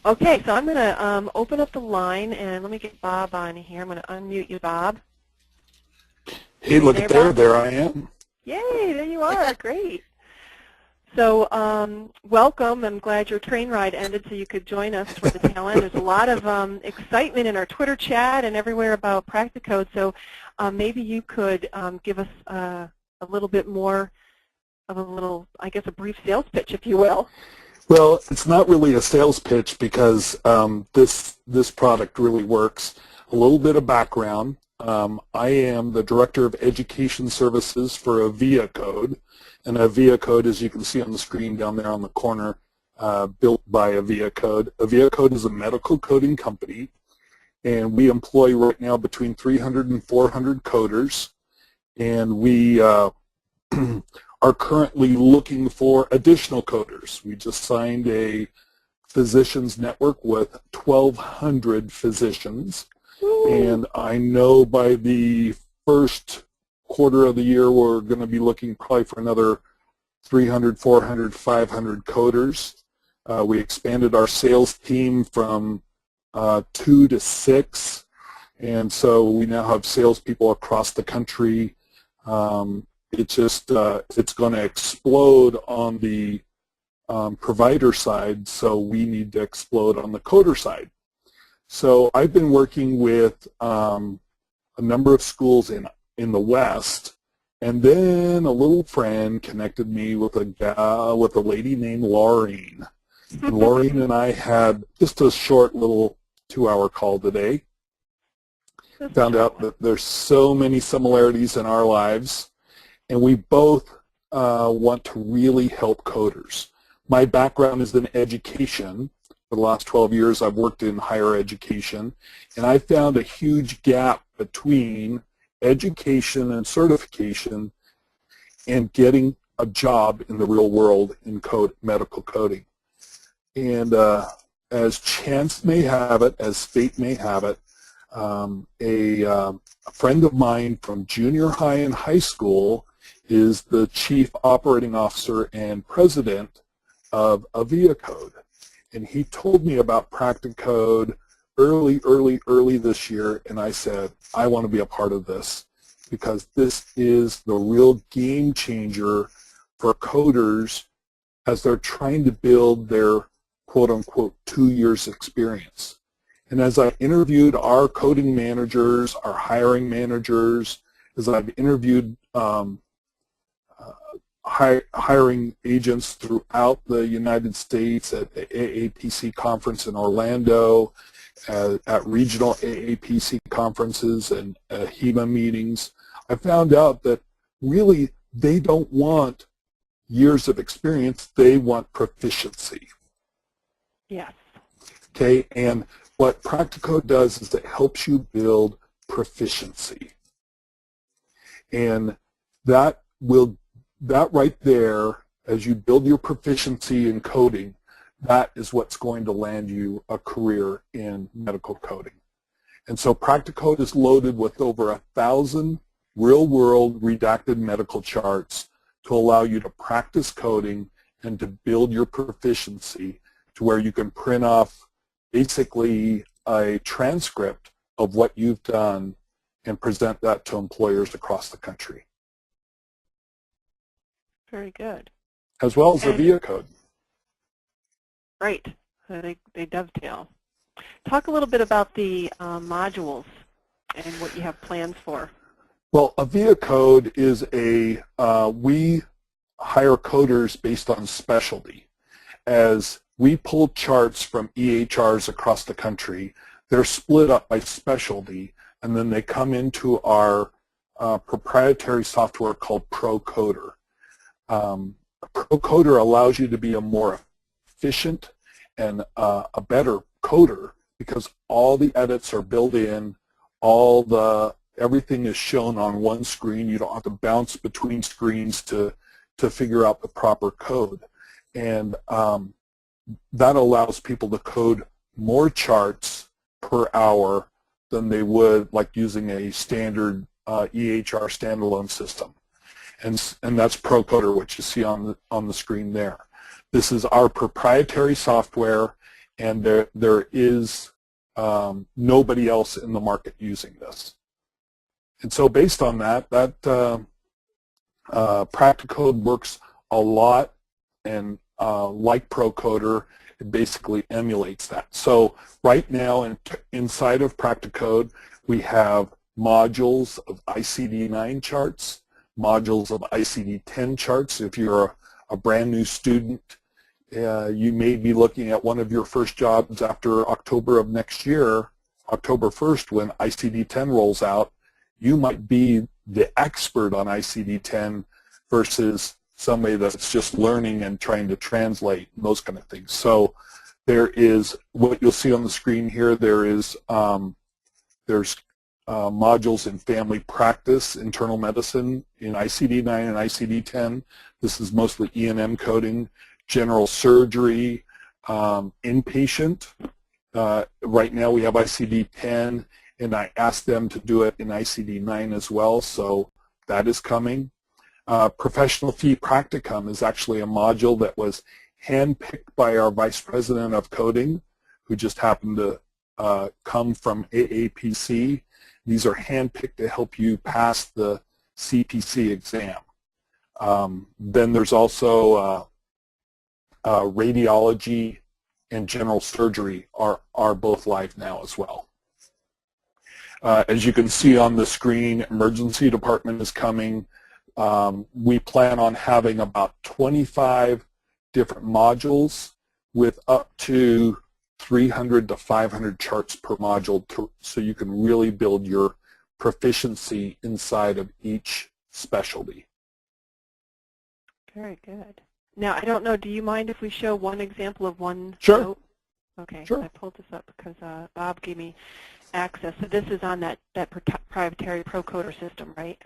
Okay, so I'm going to open up the line, and let me get Bob on here. I'm going to unmute you, Bob. Hey, look at there. There I am. Yay, there you are. Great. So welcome. I'm glad your train ride ended so you could join us for the tail end. There's a lot of excitement in our Twitter chat and everywhere about Practicode, so maybe you could give us a little bit more of I guess, a brief sales pitch, if you will. Well, it's not really a sales pitch because this product really works. A little bit of background. I am the Director of Education Services for Aviacode. And Aviacode, as you can see on the screen down there on the corner, built by Aviacode. Aviacode is a medical coding company, and we employ right now between 300 and 400 coders. And we are currently looking for additional coders. We just signed a physicians network with 1,200 physicians. And I know by the first quarter of the year we're going to be looking probably for another 300, 400, 500 coders. We expanded our sales team from 2 to 6, and so we now have salespeople across the country. It's going to explode on the provider side, so we need to explode on the coder side. So I've been working with a number of schools in the West, and then a little friend connected me with a lady named Laureen. And Laureen and I had just a short little 2-hour call today. Found out that there's so many similarities in our lives, and we both want to really help coders. My background is in education. For the last 12 years, I've worked in higher education, and I found a huge gap between education and certification and getting a job in the real world in medical coding. And as chance may have it, as fate may have it, a friend of mine from junior high and high school is the chief operating officer and president of Aviacode. And he told me about Practicode early this year, and I said, I want to be a part of this because this is the real game changer for coders as they're trying to build their quote-unquote 2 years experience. And as I interviewed our coding managers, our hiring managers, as I've interviewed hiring agents throughout the United States at the AAPC conference in Orlando, at regional AAPC conferences and HEMA meetings, I found out that really they don't want years of experience, they want proficiency. Yes. Okay, and what Practicode does is it helps you build proficiency. And that right there, as you build your proficiency in coding, that is what's going to land you a career in medical coding. And so Practicode is loaded with over 1,000 real-world redacted medical charts to allow you to practice coding and to build your proficiency to where you can print off basically a transcript of what you've done and present that to employers across the country. Very good. As well as Aviacode. Right. So they dovetail. Talk a little bit about the modules and what you have plans for. Well, Aviacode is we hire coders based on specialty. As we pull charts from EHRs across the country, they're split up by specialty, and then they come into our proprietary software called Practicode. Practicode allows you to be a more efficient and a better coder because all the edits are built in, everything is shown on one screen. You don't have to bounce between screens to figure out the proper code. And that allows people to code more charts per hour than they would like using a standard EHR standalone system. And that's Practicode, which you see on the screen there. This is our proprietary software. and there is nobody else in the market using this. And so based on that, Practicode works a lot, and like Procoder, it basically emulates that. So right now inside of Practicode, we have modules of ICD-9 charts, modules of ICD-10 charts. If you're a brand new student, you may be looking at one of your first jobs after October of next year, October 1st, when ICD-10 rolls out. You might be the expert on ICD-10 versus somebody that's just learning and trying to translate, and those kind of things. So there is, what you'll see on the screen here, there's modules in family practice, internal medicine, in ICD-9 and ICD-10. This is mostly E&M coding, general surgery, inpatient. Right now we have ICD-10, and I asked them to do it in ICD-9 as well, so that is coming. Professional fee practicum is actually a module that was handpicked by our Vice President of Coding, who just happened to come from AAPC. These are handpicked to help you pass the CPC exam. Then there's also radiology and general surgery are both live now as well. As you can see on the screen, emergency department is coming. We plan on having about 25 different modules with up to 300 to 500 charts per module, so you can really build your proficiency inside of each specialty. Very good. Now, I don't know, do you mind if we show one example of one? Sure. Note? Okay, sure. I pulled this up because Bob gave me access. So this is on that proprietary Procoder system, right?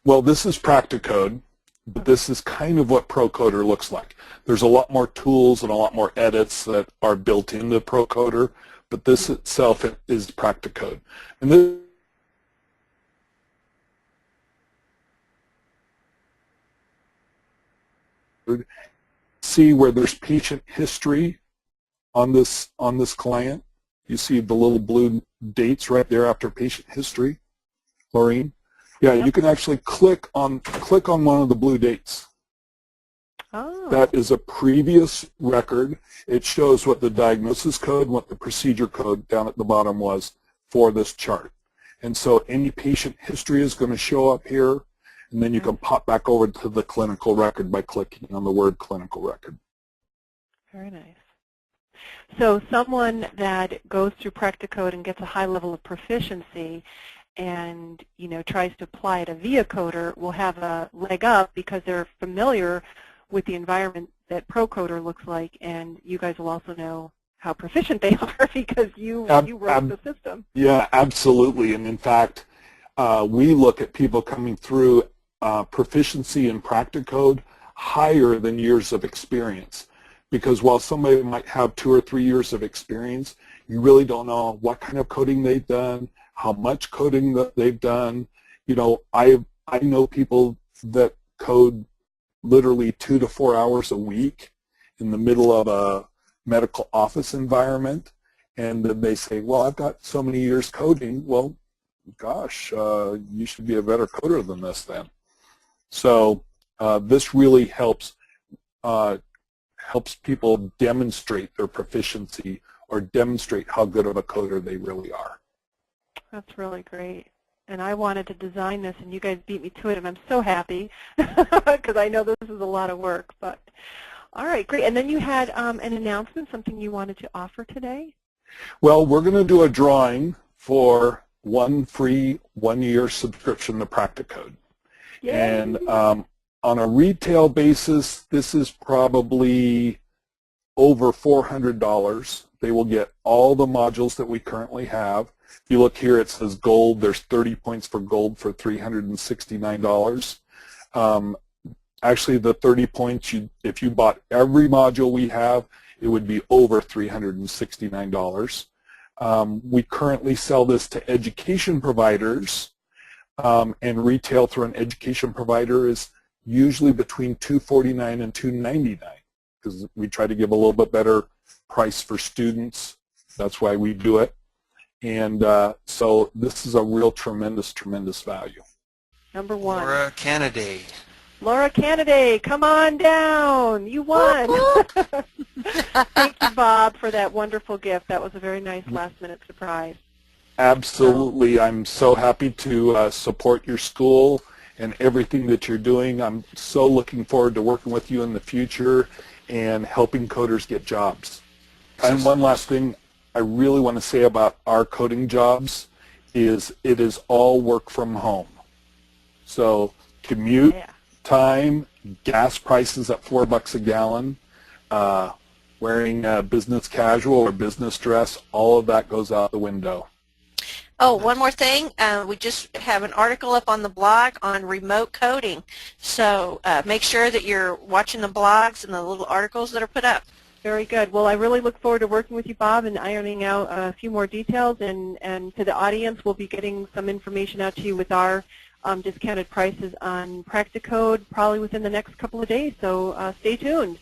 Well, this is Practicode, but this is kind of what Procoder looks like. There's a lot more tools and a lot more edits that are built into Procoder, but this itself is Practicode. And this see where there's patient history on this client. You see the little blue dates right there after patient history, Laureen. Yeah, you can actually click on one of the blue dates. Oh. That is a previous record. It shows what the diagnosis code and what the procedure code down at the bottom was for this chart. And so any patient history is going to show up here, and then you can pop back over to the clinical record by clicking on the word clinical record. Very nice. So someone that goes through Practicode and gets a high level of proficiency and tries to apply it Aviacoder will have a leg up because they're familiar with the environment that Procoder looks like, and you guys will also know how proficient they are because you wrote the system. Yeah, absolutely. And in fact, we look at people coming through proficiency in Practicode higher than years of experience, because while somebody might have 2 or 3 years of experience, you really don't know what kind of coding they've done, how much coding that they've done. I know people that code literally 2 to 4 hours a week in the middle of a medical office environment, and then they say, well, I've got so many years coding. Well, gosh, you should be a better coder than this then. So this really helps people demonstrate their proficiency or demonstrate how good of a coder they really are. That's really great. And I wanted to design this, and you guys beat me to it, and I'm so happy because I know this is a lot of work. But all right, great. And then you had an announcement, something you wanted to offer today? Well, we're going to do a drawing for one free 1-year subscription to Practicode. Yay. And on a retail basis, this is probably over $400. They will get all the modules that we currently have. If you look here, it says gold. There's 30 points for gold for $369. Actually, the 30 points, if you bought every module we have, it would be over $369. We currently sell this to education providers, and retail through an education provider is usually between $249 and $299, because we try to give a little bit better price for students. That's why we do it. And so this is a real tremendous, tremendous value. Number one. Laura Canaday. Laura Canaday, come on down. You won. Thank you, Bob, for that wonderful gift. That was a very nice last-minute surprise. Absolutely. I'm so happy to support your school and everything that you're doing. I'm so looking forward to working with you in the future and helping coders get jobs. And one last thing I really want to say about our coding jobs is it is all work from home. So commute time, gas prices at $4 a gallon, wearing business casual or business dress, all of that goes out the window. Oh, one more thing. We just have an article up on the blog on remote coding. So make sure that you're watching the blogs and the little articles that are put up. Very good. Well, I really look forward to working with you, Bob, and ironing out a few more details. And to the audience, we'll be getting some information out to you with our discounted prices on Practicode probably within the next couple of days. So stay tuned.